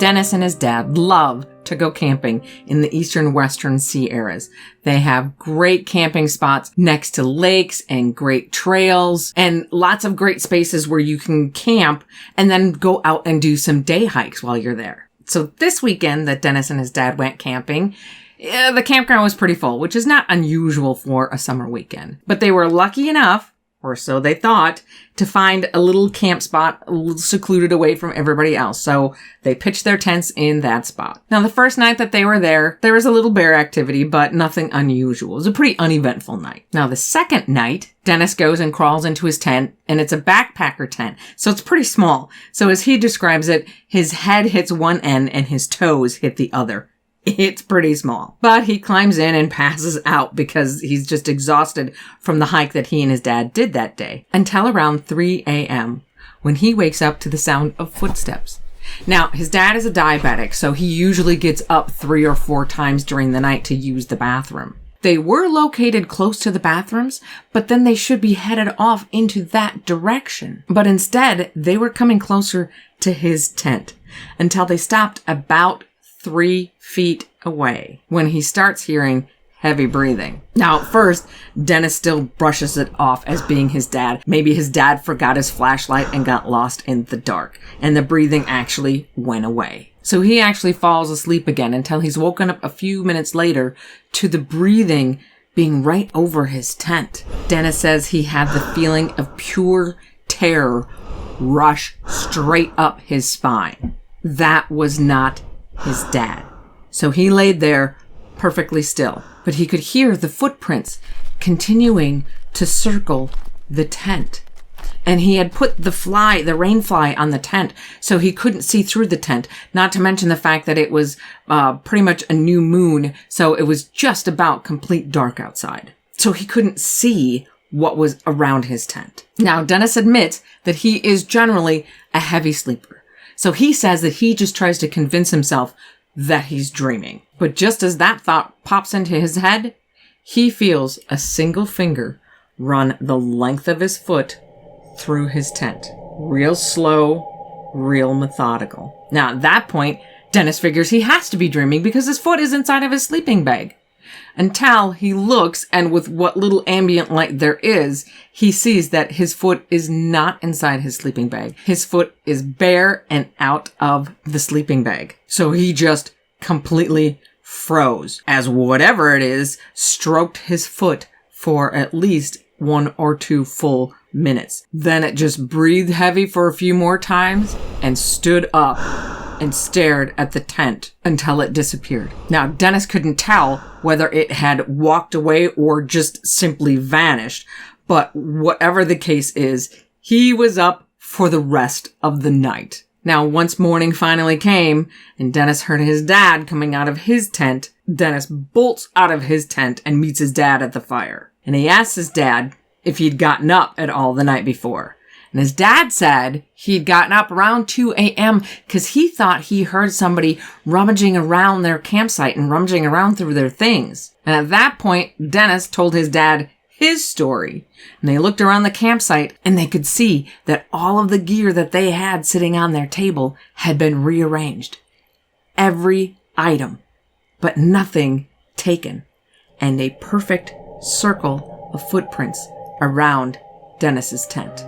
Dennis and his dad love to go camping in the eastern western sea areas. They have great camping spots next to lakes and great trails and lots of great spaces where you can camp and then go out and do some day hikes while you're there. So this weekend that Dennis and his dad went camping, the campground was pretty full, which is not unusual for a summer weekend. But they were lucky enough, or so they thought, to find a little camp spot a little secluded away from everybody else. So they pitched their tents in that spot. Now, the first night that they were there was a little bear activity, but nothing unusual. It was a pretty uneventful night. Now, the second night, Dennis goes and crawls into his tent, and it's a backpacker tent, so it's pretty small. So as he describes it, his head hits one end and his toes hit the other. It's pretty small. But he climbs in and passes out because he's just exhausted from the hike that he and his dad did that day. Until around 3 a.m. when he wakes up to the sound of footsteps. Now, his dad is a diabetic, so he usually gets up 3 or 4 times during the night to use the bathroom. They were located close to the bathrooms, but then they should be headed off into that direction. But instead, they were coming closer to his tent until they stopped about 3 feet away when he starts hearing heavy breathing. Now, at first, Dennis still brushes it off as being his dad. Maybe his dad forgot his flashlight and got lost in the dark, and the breathing actually went away. So he actually falls asleep again until he's woken up a few minutes later to the breathing being right over his tent. Dennis says he had the feeling of pure terror rush straight up his spine. That was not his dad. So he laid there perfectly still, but he could hear the footprints continuing to circle the tent. And he had put the rain fly on the tent, so he couldn't see through the tent, not to mention the fact that it was pretty much a new moon, so it was just about complete dark outside. So he couldn't see what was around his tent. Now, Dennis admits that he is generally a heavy sleeper. So he says that he just tries to convince himself that he's dreaming. But just as that thought pops into his head, he feels a single finger run the length of his foot through his tent. Real slow, real methodical. Now, at that point, Dennis figures he has to be dreaming because his foot is inside of his sleeping bag. Until he looks, and with what little ambient light there is, he sees that his foot is not inside his sleeping bag. His foot is bare and out of the sleeping bag. So he just completely froze as whatever it is stroked his foot for at least 1 or 2 full minutes. Then it just breathed heavy for a few more times and stood up and stared at the tent until it disappeared. Now, Dennis couldn't tell whether it had walked away or just simply vanished, but whatever the case is, he was up for the rest of the night. Now, once morning finally came and Dennis heard his dad coming out of his tent, Dennis bolts out of his tent and meets his dad at the fire. And he asks his dad if he'd gotten up at all the night before. And his dad said he'd gotten up around 2 a.m. because he thought he heard somebody rummaging around their campsite and rummaging around through their things. And at that point, Dennis told his dad his story. And they looked around the campsite and they could see that all of the gear that they had sitting on their table had been rearranged. Every item, but nothing taken. And a perfect circle of footprints around Dennis's tent.